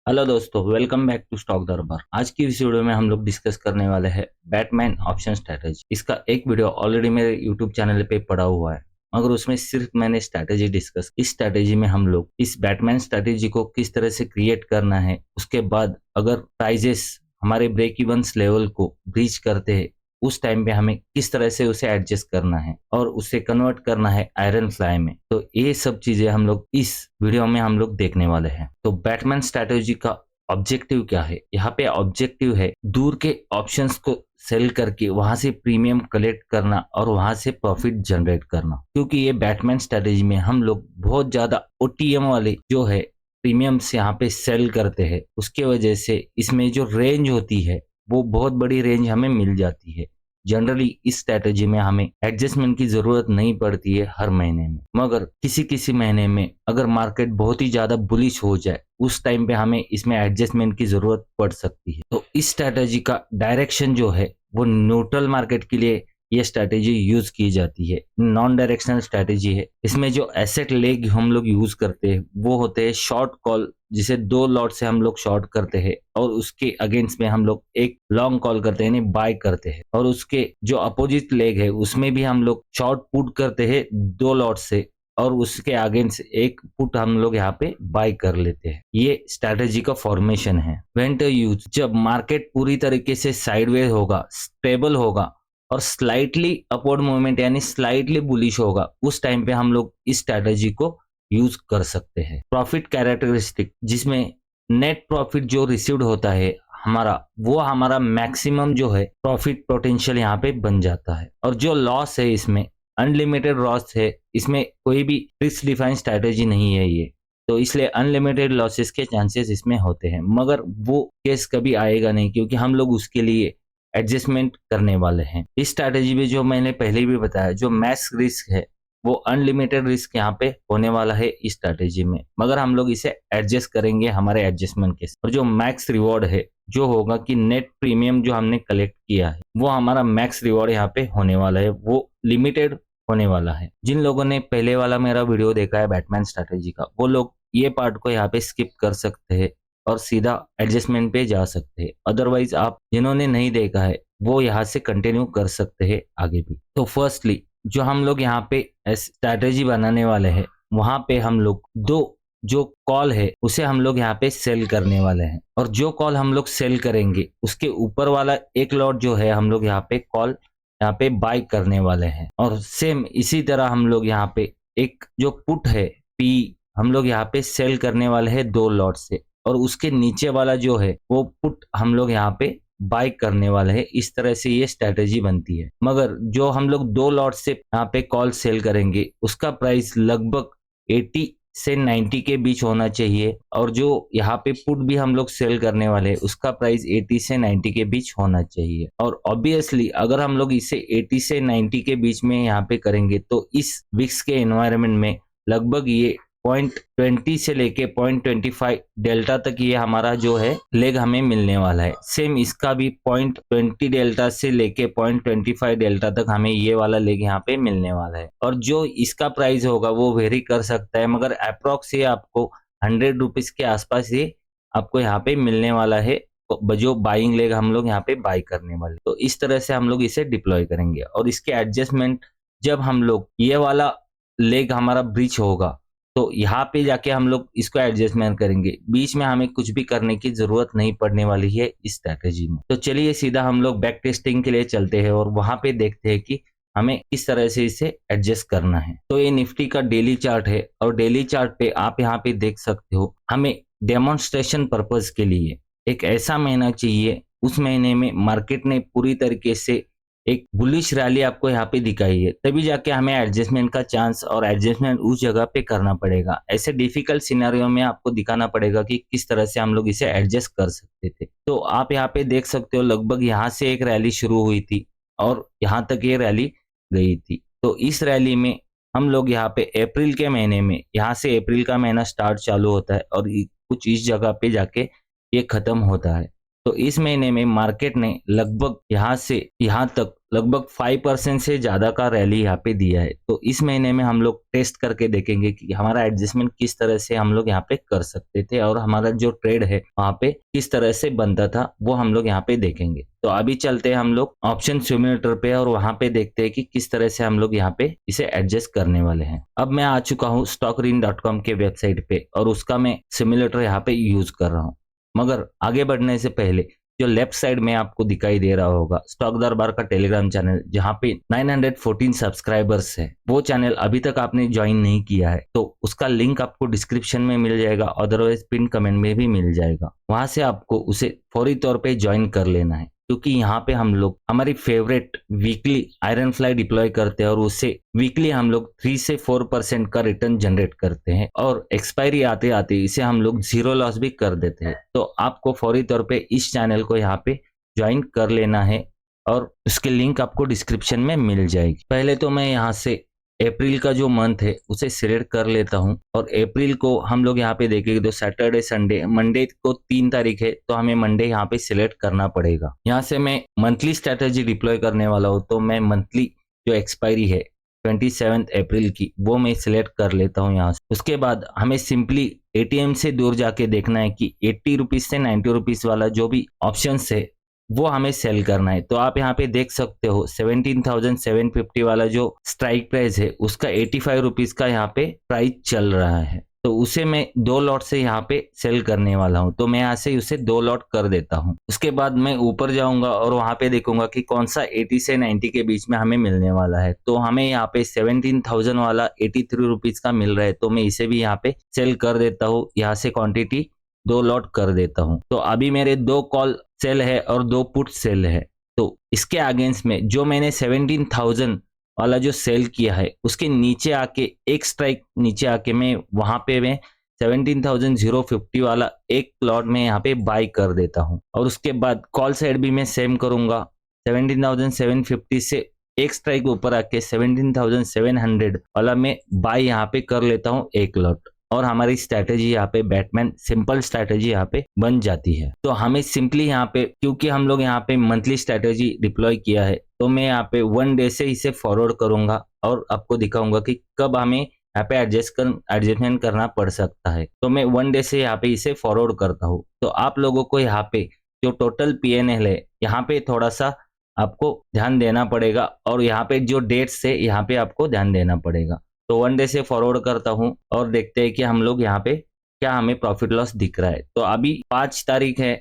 Hello दोस्तों, welcome back to stock दरबार। आज की इस वीडियो में हम लोग डिस्कस करने वाले हैं बैटमैन ऑप्शन स्ट्रैटेजी। इसका एक वीडियो ऑलरेडी मेरे यूट्यूब चैनल पे पड़ा हुआ है, मगर उसमें सिर्फ मैंने स्ट्रैटेजी डिस्कस। इस स्ट्रैटेजी में हम लोग इस बैटमैन स्ट्रैटेजी को किस तरह से क्रिएट करना है, उसके बाद अगर प्राइजेस हमारे ब्रेक इवंस लेवल को ब्रीच करते हैं उस टाइम पे हमें किस तरह से उसे एडजस्ट करना है और उसे कन्वर्ट करना है आयरन फ्लाई में। तो ये सब चीजें हम लोग इस वीडियो में हम लोग देखने वाले हैं। तो बैटमैन स्ट्रैटेजी का ऑब्जेक्टिव क्या है? यहाँ पे ऑब्जेक्टिव है दूर के ऑप्शंस को सेल करके वहां से प्रीमियम कलेक्ट करना और वहां से प्रॉफिट जनरेट करना। क्योंकि ये बैटमैन स्ट्रैटेजी में हम लोग बहुत ज्यादा ओटीएम वाले जो है प्रीमियम्स यहाँ पे सेल करते हैं, उसके वजह से इसमें जो रेंज होती है वो बहुत बड़ी रेंज हमें मिल जाती है। जनरली इस स्ट्रैटेजी में हमें एडजस्टमेंट की जरूरत नहीं पड़ती है हर महीने में, मगर किसी किसी महीने में अगर मार्केट बहुत ही ज्यादा बुलिश हो जाए उस टाइम पे हमें इसमें एडजस्टमेंट की जरूरत पड़ सकती है। तो इस स्ट्रैटेजी का डायरेक्शन जो है वो न्यूट्रल मार्केट के लिए ये स्ट्रैटेजी यूज की जाती है। नॉन डायरेक्शनल स्ट्रैटेजी है। इसमें जो एसेट लेग हम लोग यूज करते हैं वो होते हैं शॉर्ट कॉल, जिसे दो लॉट से हम लोग शॉर्ट करते हैं और उसके अगेंस्ट में हम लोग एक लॉन्ग कॉल करते हैं, यानी बाय करते हैं। और उसके जो अपोजिट लेग है उसमें भी हम लोग शॉर्ट पुट करते हैं दो लॉट से और उसके अगेंस्ट एक पुट हम लोग यहाँ पे बाय कर लेते हैं। ये स्ट्रैटेजी का फॉर्मेशन है। व्हेन टू यूज, जब मार्केट पूरी तरीके से साइडवेज होगा, स्टेबल होगा और स्लाइटली अपवर्ड मूवमेंट यानी स्लाइटली बुलिश होगा, उस टाइम पे हम लोग इस स्ट्रैटेजी को यूज कर सकते हैं। प्रॉफिट कैरेक्टरिस्टिक, जिसमें नेट प्रॉफिट जो रिसीव्ड होता है हमारा, वो हमारा मैक्सिमम जो है प्रॉफिट पोटेंशियल यहाँ पे बन जाता है। और जो लॉस है इसमें अनलिमिटेड लॉस है, इसमें कोई भी रिस्क डिफाइन स्ट्रैटेजी नहीं है ये, तो इसलिए अनलिमिटेड लॉसेस के चांसेस इसमें होते हैं, मगर वो केस कभी आएगा नहीं क्योंकि हम लोग उसके लिए एडजस्टमेंट करने वाले हैं। इस स्ट्रैटेजी में जो मैंने पहले भी बताया, जो मैक्स रिस्क है वो अनलिमिटेड रिस्क यहाँ पे होने वाला है इस स्ट्रैटेजी में, मगर हम लोग इसे एडजस्ट करेंगे हमारे एडजस्टमेंट के साथ। और जो मैक्स रिवॉर्ड है जो होगा कि नेट प्रीमियम जो हमने कलेक्ट किया है वो हमारा मैक्स रिवॉर्ड यहाँ पे होने वाला है, वो लिमिटेड होने वाला है। जिन लोगों ने पहले वाला मेरा वीडियो देखा है बैटमैन स्ट्रैटेजी का, वो लोग ये पार्ट को यहाँ पे स्किप कर सकते हैं और सीधा एडजस्टमेंट पे जा सकते हैं। अदरवाइज आप जिन्होंने नहीं देखा है वो यहाँ से कंटिन्यू कर सकते हैं आगे भी। तो फर्स्टली जो हम लोग यहाँ पे स्ट्रैटेजी बनाने वाले हैं, वहां पे हम लोग दो जो कॉल है उसे हम लोग यहाँ पे सेल करने वाले हैं, और जो कॉल हम लोग सेल करेंगे उसके ऊपर वाला एक लॉट जो है हम लोग यहाँ पे कॉल यहाँ पे बाय करने वाले हैं। और सेम इसी तरह हम लोग यहाँ पे एक जो पुट है पी, हम लोग यहाँ पे सेल करने वाले हैं दो लॉट से, और उसके नीचे वाला जो है वो पुट हम लोग यहाँ पे बाय करने वाले हैं। इस तरह से ये स्ट्रैटेजी बनती है। मगर जो हम लोग दो लॉट से यहाँ पे कॉल सेल करेंगे उसका प्राइस लगभग 80 से 90 के बीच होना चाहिए, और जो यहाँ पे पुट भी हम लोग सेल करने वाले हैं उसका प्राइस 80 से 90 के बीच होना चाहिए। और ऑब्वियसली अगर हम लोग इसे 80 से 90 के बीच में यहाँ पे करेंगे तो इस विक्स के एनवायरनमेंट में लगभग ये 0.20 से लेके 0.25 डेल्टा तक ये हमारा जो है लेग हमें मिलने वाला है। सेम इसका भी 0.20 डेल्टा से लेके 0.25 डेल्टा तक हमें ये वाला लेग यहाँ पे मिलने वाला है। और जो इसका प्राइस होगा वो वेरी कर सकता है, मगर अप्रोक्स ये आपको 100 रुपीज के आसपास ये आपको यहाँ पे मिलने वाला है, जो बाइंग लेग हम लोग यहाँ पे बाई करने वाले। तो इस तरह से हम लोग इसे डिप्लॉय करेंगे। और इसके एडजस्टमेंट जब हम लोग ये वाला लेग हमारा ब्रीच होगा तो यहाँ पे जाके हम लोग इसको एडजस्टमेंट करेंगे। बीच में हमें कुछ भी करने की जरूरत नहीं पड़ने वाली है इस स्ट्रैटेजी में। तो चलिए सीधा हम लोग बैक टेस्टिंग के लिए चलते हैं और वहां पे देखते हैं कि हमें किस तरह से इसे एडजस्ट करना है। तो ये निफ्टी का डेली चार्ट है, और डेली चार्ट पे आप यहाँ पे देख सकते हो हमें डेमोन्स्ट्रेशन पर्पज के लिए एक ऐसा महीना चाहिए, उस महीने में मार्केट ने पूरी तरीके से एक बुलिश रैली आपको यहाँ पे दिखाई है, तभी जाके हमें एडजस्टमेंट का चांस और एडजस्टमेंट उस जगह पे करना पड़ेगा। ऐसे डिफिकल्ट सिनेरियो में आपको दिखाना पड़ेगा कि किस तरह से हम लोग इसे एडजस्ट कर सकते थे। तो आप यहाँ पे देख सकते हो लगभग यहाँ से एक रैली शुरू हुई थी और यहाँ तक ये रैली गई थी। तो इस रैली में हम लोग यहाँ पे अप्रैल के महीने में, यहाँ से अप्रैल का महीना स्टार्ट चालू होता है और कुछ इस जगह पे जाके ये खत्म होता है। तो इस महीने में मार्केट ने लगभग यहाँ से यहाँ तक लगभग 5% से ज्यादा का रैली यहाँ पे दिया है। तो इस महीने में हम लोग टेस्ट करके देखेंगे कि हमारा एडजस्टमेंट किस तरह से हम लोग यहाँ पे कर सकते थे और हमारा जो ट्रेड है वहाँ पे किस तरह से बनता था वो हम लोग यहाँ पे देखेंगे। तो अभी चलते हैं हम लोग ऑप्शन सिमुलेटर पे और वहां पे देखते हैं कि किस तरह से हम लोग यहाँ पे इसे एडजस्ट करने वाले हैं। अब मैं आ चुका हूँ stockrin.com के वेबसाइट पे और उसका मैं सिमुलेटर यहाँ पे यूज कर रहा हूँ। मगर आगे बढ़ने से पहले जो लेफ्ट साइड में आपको दिखाई दे रहा होगा स्टॉक दरबार का टेलीग्राम चैनल जहाँ पे 914 सब्सक्राइबर्स है, वो चैनल अभी तक आपने ज्वाइन नहीं किया है तो उसका लिंक आपको डिस्क्रिप्शन में मिल जाएगा, अदरवाइज पिन कमेंट में भी मिल जाएगा। वहां से आपको उसे फौरी तौर पे ज्वाइन कर लेना है, क्योंकि यहाँ पे हम लोग हमारी favourite weekly iron fly deploy करते हैं और उससे वीकली हम लोग 3 से 4% का रिटर्न जनरेट करते हैं और एक्सपायरी आते आते इसे हम लोग जीरो लॉस भी कर देते हैं। तो आपको फौरी तौर पे इस चैनल को यहाँ पे ज्वाइन कर लेना है और उसके लिंक आपको डिस्क्रिप्शन में मिल जाएगी। पहले तो मैं यहाँ से अप्रैल का जो मंथ है उसे सिलेक्ट कर लेता हूं और अप्रैल को हम लोग यहाँ पे देखेंगे तो सैटरडे संडे मंडे को 3 तारीख है तो हमें मंडे यहाँ पे सिलेक्ट करना पड़ेगा। यहाँ से मैं मंथली स्ट्रेटेजी डिप्लॉय करने वाला हूँ तो मैं मंथली जो एक्सपायरी है 27 अप्रैल की वो मैं सिलेक्ट कर लेता हूँ यहाँ से। उसके बाद हमें सिंपली एटीएम से दूर जाके देखना है कि 80 रुपीज से 90 रुपीज वाला जो भी ऑप्शन है वो हमें सेल करना है। तो आप यहाँ पे देख सकते हो 17,750 वाला जो स्ट्राइक प्राइस है उसका 85 रुपीज का यहाँ पे प्राइस चल रहा है, तो उसे मैं 2 लॉट से यहाँ पे सेल करने वाला हूँ। तो मैं यहाँ से उसे 2 लॉट कर देता हूँ। उसके बाद मैं ऊपर जाऊंगा और वहां पे देखूंगा कि कौन सा 80 से 90 के बीच में हमें मिलने वाला है। तो हमें यहाँ पे 17,000 वाला 83 रुपीज का मिल रहा है तो मैं इसे भी यहाँ पे सेल कर देता हूँ। यहाँ से क्वांटिटी 2 लॉट कर देता हूँ। तो अभी मेरे 2 कॉल सेल है और 2 पुट सेल है। तो इसके अगेंस्ट में जो मैंने 17,000 वाला जो सेल किया है उसके नीचे आके एक स्ट्राइक नीचे आके मैं वहां पे मैं 17,050 वाला एक लॉट में यहाँ पे बाय कर देता हूँ। और उसके बाद कॉल साइड भी मैं सेम करूंगा, 17,750 से एक स्ट्राइक ऊपर आके 17,700 वाला मैं बाय यहाँ पे कर लेता हूँ एक लॉट और हमारी स्ट्रैटेजी यहाँ पे बैटमैन सिंपल स्ट्रैटेजी यहाँ पे बन जाती है। तो हमें सिंपली यहाँ पे क्योंकि हम लोग यहाँ पे मंथली स्ट्रैटेजी डिप्लॉय किया है तो मैं यहाँ पे 1 डे से इसे फॉरवर्ड करूंगा और आपको दिखाऊंगा कि कब हमें यहाँ पे एडजस्टमेंट करना पड़ सकता है। तो मैं 1 डे से यहाँ पे इसे फॉरवर्ड करता हूँ। तो आप लोगों को यहाँ पे जो टोटल PNL है यहाँ पे थोड़ा सा आपको ध्यान देना पड़ेगा और यहाँ पे जो डेट्स है यहाँ पे आपको ध्यान देना पड़ेगा। तो 1 डे से फॉरवर्ड करता हूँ और देखते हैं कि हम लोग यहाँ पे क्या हमें प्रॉफिट लॉस दिख रहा है। तो अभी 5 तारीख है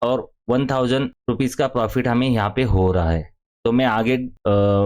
और 1,000 रुपीज का प्रॉफिट हमें यहाँ पे हो रहा है। तो मैं आगे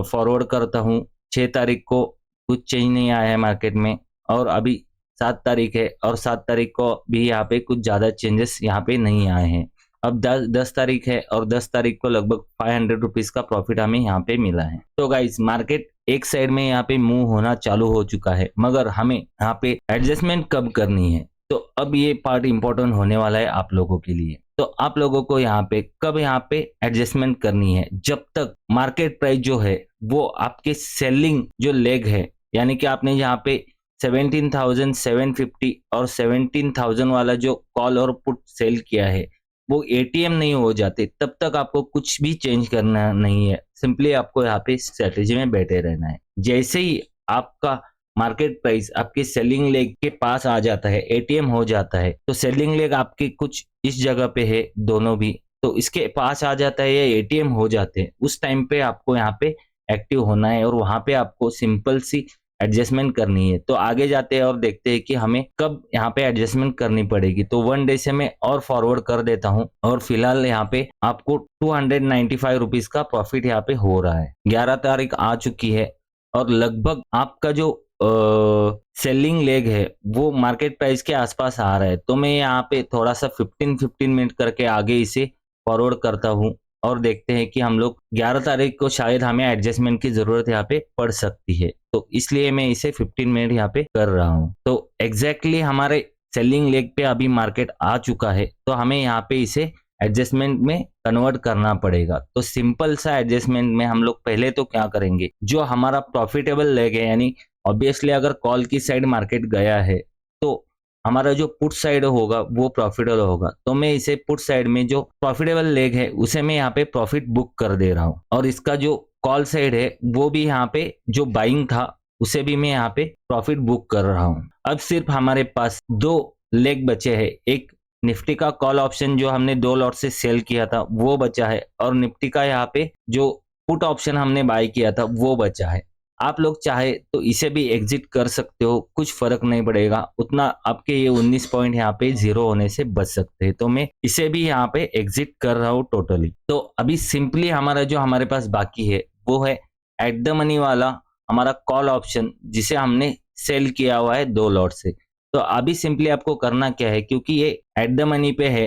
फॉरवर्ड करता हूँ। 6 तारीख को कुछ चेंज नहीं आया है मार्केट में और अभी 7 तारीख है और 7 तारीख को भी यहाँ पे कुछ ज्यादा चेंजेस यहाँ पे नहीं आए हैं। अब 10 तारीख है और 10 तारीख को लगभग 500 रुपीज का प्रॉफिट हमें यहाँ पे मिला है। तो गाइस मार्केट एक साइड में यहाँ पे मूव होना चालू हो चुका है, मगर हमें यहाँ पे एडजस्टमेंट कब करनी है। तो अब ये पार्ट इंपॉर्टेंट होने वाला है आप लोगों के लिए। तो आप लोगों को यहाँ पे कब यहाँ पे एडजस्टमेंट करनी है, जब तक मार्केट प्राइस जो है वो आपके सेलिंग जो लेग है यानी कि आपने यहाँ पे 17,750 और 17,000 वाला जो कॉल और पुट सेल किया है वो एटीएम नहीं हो जाते तब तक आपको कुछ भी चेंज करना नहीं है। सिंपली आपको यहाँ पे स्ट्रेटेजी में बैठे रहना है। जैसे ही आपका मार्केट प्राइस आपके सेलिंग लेग के पास आ जाता है, एटीएम हो जाता है, तो सेलिंग लेग आपके कुछ इस जगह पे है दोनों भी, तो इसके पास आ जाता है या एटीएम हो जाते हैं, उस टाइम पे आपको यहाँ पे एक्टिव होना है और वहां पे आपको सिंपल सी एडजस्टमेंट करनी है। तो आगे जाते हैं और देखते हैं कि हमें कब यहाँ पे एडजस्टमेंट करनी पड़ेगी। तो 1 डे से मैं और फॉरवर्ड कर देता हूँ और फिलहाल यहाँ पे आपको 295 रुपीज का प्रॉफिट यहाँ पे हो रहा है। 11 तारीख आ चुकी है और लगभग आपका जो सेलिंग लेग है वो मार्केट प्राइस के आसपास आ रहा है। तो मैं यहाँ पे थोड़ा सा 15 मिनट करके आगे इसे फॉरवर्ड करता हूँ और देखते हैं कि हम लोग 11 तारीख को शायद हमें एडजस्टमेंट की जरूरत यहाँ पे पड़ सकती है। तो इसलिए मैं इसे 15 मिनट यहाँ पे कर रहा हूँ। तो एग्जैक्टली हमारे सेलिंग लेग पे अभी मार्केट आ चुका है तो हमें यहाँ पे इसे एडजस्टमेंट में कन्वर्ट करना पड़ेगा। तो सिंपल सा एडजस्टमेंट में हम लोग पहले तो क्या करेंगे, जो हमारा प्रॉफिटेबल लेग है यानी ऑब्वियसली अगर कॉल की साइड मार्केट गया है तो हमारा जो पुट साइड होगा वो प्रॉफिटेबल होगा, तो मैं इसे पुट साइड में जो प्रॉफिटेबल लेग है उसे मैं यहाँ पे प्रॉफिट बुक कर दे रहा हूँ, और इसका जो कॉल साइड है वो भी यहाँ पे जो बाइंग था उसे भी मैं यहाँ पे प्रॉफिट बुक कर रहा हूँ। अब सिर्फ हमारे पास दो लेग बचे हैं, एक निफ्टी का कॉल ऑप्शन जो हमने 2 लॉट से सेल किया था वो बचा है, और निफ्टी का यहाँ पे जो पुट ऑप्शन हमने बाय किया था वो बचा है। आप लोग चाहे तो इसे भी एग्जिट कर सकते हो, कुछ फर्क नहीं पड़ेगा, उतना आपके ये 19 पॉइंट यहाँ पे जीरो होने से बच सकते हैं, तो मैं इसे भी यहाँ पे एग्जिट कर रहा हूँ टोटली। तो अभी सिंपली हमारा जो हमारे पास बाकी है वो है एट द मनी वाला हमारा कॉल ऑप्शन, जिसे हमने सेल किया हुआ है 2 लॉट से। तो अभी सिंपली आपको करना क्या है, क्योंकि ये एट द मनी पे है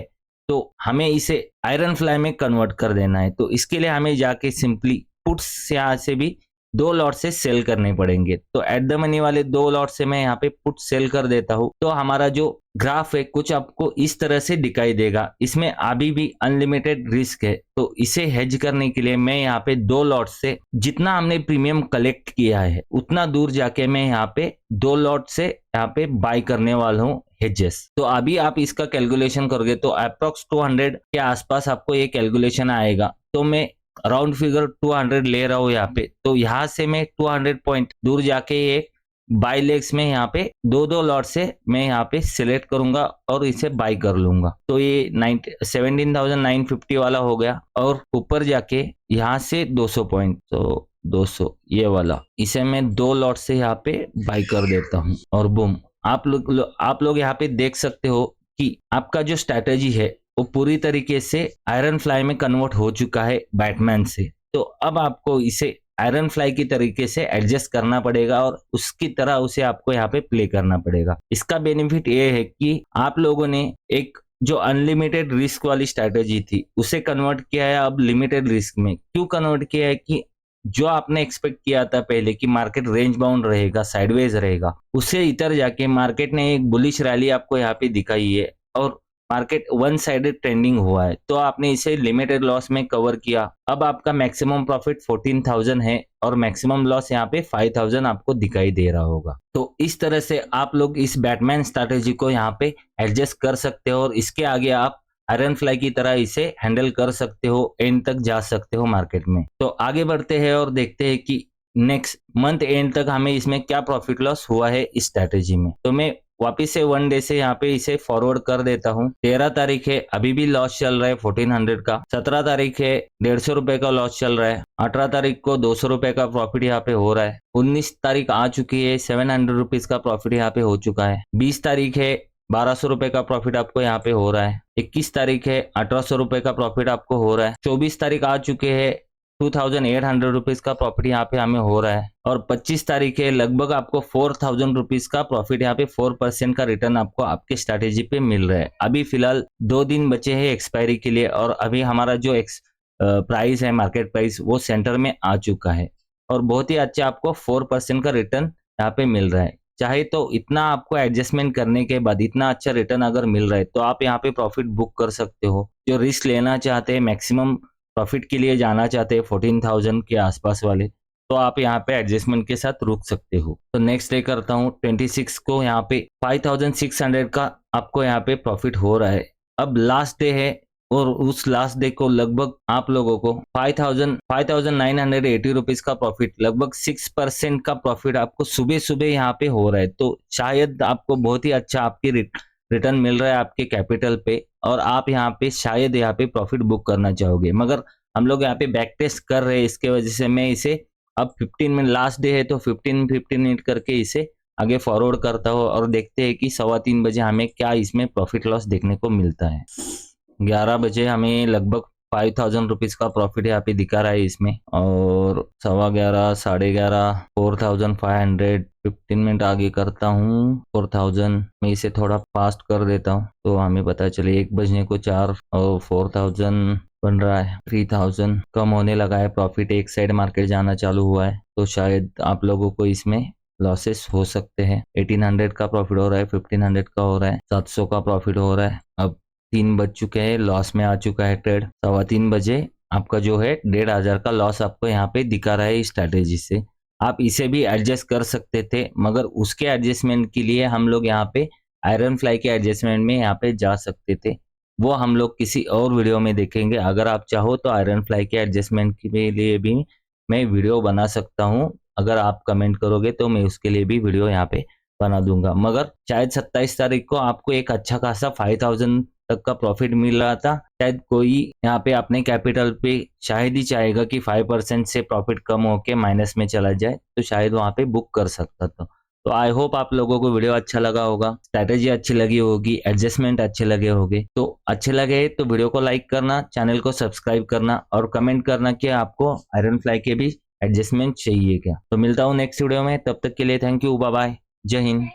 तो हमें इसे आयरन फ्लाई में कन्वर्ट कर देना है। तो इसके लिए हमें जाके सिंपली पुट्स यहाँ से भी 2 लॉट से सेल करने पड़ेंगे। तो एट द मनी वाले 2 लॉट से मैं यहाँ पे पुट सेल कर देता हूँ, तो हमारा जो ग्राफ है कुछ आपको इस तरह से दिखाई देगा। इसमें अभी भी अनलिमिटेड रिस्क है, तो इसे हेज करने के लिए मैं यहाँ पे 2 लॉट से जितना हमने प्रीमियम कलेक्ट किया है उतना दूर जाके मैं यहाँ पे 2 लॉट से यहाँ पे बाय करने वाला हूँ हेजेस। तो अभी आप इसका कैलकुलेशन करोगे तो अप्रोक्स 200 के आसपास आपको ये कैलकुलेशन आएगा। तो मैं राउंड फिगर 200 ले रहा हूँ यहाँ पे, तो यहाँ से मैं 200 पॉइंट दूर जाके ये बाय लेग्स में यहाँ पे 2 लॉट से मैं यहाँ पे सिलेक्ट करूंगा और इसे बाय कर लूंगा। तो ये 17,950 वाला हो गया, और ऊपर जाके यहाँ से 200 पॉइंट, तो 200 ये वाला इसे मैं 2 लॉट से यहाँ पे बाय कर देता हूँ, और बूम आप लोग यहाँ पे देख सकते हो कि आपका जो स्ट्रैटेजी है वो पूरी तरीके से आयरन फ्लाई में कन्वर्ट हो चुका है बैटमैन से। तो अब आपको इसे आयरन फ्लाई की तरीके से एडजस्ट करना पड़ेगा और उसकी तरह उसे आपको यहाँ पे प्ले करना पड़ेगा। इसका बेनिफिट ये है कि आप लोगों ने एक जो अनलिमिटेड रिस्क वाली स्ट्रैटेजी थी उसे कन्वर्ट किया है अब लिमिटेड रिस्क में। क्यों कन्वर्ट किया है कि जो आपने एक्सपेक्ट किया था पहले कि मार्केट रेंज बाउंड रहेगा, साइडवेज रहेगा, उससे इधर जाके मार्केट ने एक बुलिश रैली आपको यहाँ पे दिखाई है और मार्केट वन साइडेड ट्रेंडिंग हुआ है, तो आपने इसे लिमिटेड लॉस में कवर किया। अब आपका मैक्सिमम प्रॉफिट 14,000 है और मैक्सिमम लॉस यहाँ पे 5,000 आपको दिखाई दे रहा होगा। तो इस तरह से आप लोग इस बैटमैन स्ट्रैटेजी को यहाँ पे एडजस्ट कर सकते हो और इसके आगे आप आयरन फ्लाई की तरह इसे हैंडल कर सकते हो, एंड तक जा सकते हो मार्केट में। तो आगे बढ़ते हैं और देखते हैं कि नेक्स्ट मंथ एंड तक हमें इसमें क्या प्रॉफिट लॉस हुआ है इस स्ट्रैटेजी में। तो मैं वापिस से 1 डे से यहाँ पे इसे फॉरवर्ड कर देता हूँ। 13 तारीख है, अभी भी लॉस चल रहा है 1400 का। 17 तारीख है, 150 रुपए का लॉस चल रहा है। 18 तारीख को 200 रुपए का प्रॉफिट यहाँ पे हो रहा है। 19 तारीख आ चुकी है, 700 रुपीज का प्रॉफिट यहाँ पे हो चुका है। 20 तारीख है, 1200 रुपए का प्रॉफिट आपको यहाँ पे हो रहा है। 21 तारीख है, 1800 रुपए का प्रॉफिट आपको हो रहा है। 24 तारीख आ चुके हैं, 2,800 रुपीज का प्रॉफिट यहाँ पे हमें हो रहा है। और 25 तारीख है, लगभग आपको 4,000 रुपीज का प्रॉफिट यहाँ पे 4% का रिटर्न आपको आपके स्ट्रैटेजी पे मिल रहा है। अभी फिलहाल 2 दिन बचे हैं एक्सपायरी के लिए, और अभी हमारा जो प्राइस है, मार्केट प्राइस, वो सेंटर में आ चुका है और बहुत ही अच्छा आपको 4% का रिटर्न यहाँ पे मिल रहा है। चाहे तो इतना आपको एडजस्टमेंट करने के बाद इतना अच्छा रिटर्न अगर मिल रहा है तो आप यहाँ पे प्रॉफिट बुक कर सकते हो। जो रिस्क लेना चाहते हैं, मैक्सिमम प्रॉफिट के लिए जाना चाहते हैं 14,000 के आसपास वाले, तो आप यहाँ पे एडजस्टमेंट के साथ रुक सकते हो। तो नेक्स्ट डे करता हूँ 26 को, यहाँ पे 5,600 का आपको यहाँ पे प्रॉफिट हो रहा है। अब लास्ट डे है और उस लास्ट डे को लगभग आप लोगों को 5,980 रुपीज का प्रॉफिट, लगभग 6% का प्रॉफिट आपको सुबह सुबह यहाँ पे हो रहा है। तो शायद आपको बहुत ही अच्छा आपकी रिटर्न मिल रहा है आपके कैपिटल पे, और आप यहाँ पे शायद यहाँ पे प्रॉफिट बुक करना चाहोगे। मगर हम लोग यहाँ पे बैक टेस्ट कर रहे हैं, इसके वजह से मैं इसे अब 15 मिनट लास्ट डे है तो 15 मिनट करके इसे आगे फॉरवर्ड करता हूँ और देखते हैं कि 3:15 बजे हमें क्या इसमें प्रॉफिट लॉस देखने को मिलता है। 11 बजे हमें लगभग 5,000 रुपीज का प्रॉफिट यहाँ पे दिखा रहा है इसमें, और 11:15, 11:30, 4,500, 15 मिनट आगे करता हूँ 4,000। मैं इसे थोड़ा फास्ट कर देता हूँ तो हमें पता चले 1 बजने को 4 और 4,000 बन रहा है। 3,000 कम होने लगा है प्रॉफिट, एक साइड मार्केट जाना चालू हुआ है, तो शायद आप लोगों को इसमें लॉसेस हो सकते हैं। 1,800 का प्रॉफिट हो रहा है, 1,500 का हो रहा है, 700 का प्रॉफिट हो रहा है। अब 3 बज चुके हैं, लॉस में आ चुका है ट्रेड। 3:15 बजे आपका जो है 1,500 का लॉस आपको यहाँ पे दिखा रहा है इस स्ट्रैटेजी से। आप इसे भी एडजस्ट कर सकते थे, मगर उसके एडजस्टमेंट के लिए हम लोग यहाँ पे आयरन फ्लाई के एडजस्टमेंट में यहाँ पे जा सकते थे, वो हम लोग किसी और वीडियो में देखेंगे। अगर आप चाहो तो आयरन फ्लाई के एडजस्टमेंट के लिए भी मैं वीडियो बना सकता हूँ, अगर आप कमेंट करोगे तो मैं उसके लिए भी वीडियो यहाँ पे बना दूंगा। मगर शायद 27 तारीख को आपको एक अच्छा खासा 5000 तक का प्रॉफिट मिल रहा था। शायद कोई यहाँ पे अपने कैपिटल पे शायद ही चाहेगा कि 5% से प्रॉफिट कम होके माइनस में चला जाए, तो शायद वहाँ पे बुक कर सकता था। तो आई होप आप लोगों को वीडियो अच्छा लगा होगा, स्ट्रैटेजी अच्छी लगी होगी, एडजस्टमेंट अच्छे लगे होंगे। तो अच्छे लगे तो वीडियो को लाइक करना, चैनल को सब्सक्राइब करना और कमेंट करना कि आपको आयरन फ्लाई के भी एडजस्टमेंट चाहिए क्या। तो मिलता हूँ नेक्स्ट वीडियो में, तब तक के लिए थैंक यू, बाय बाय, जय हिंद।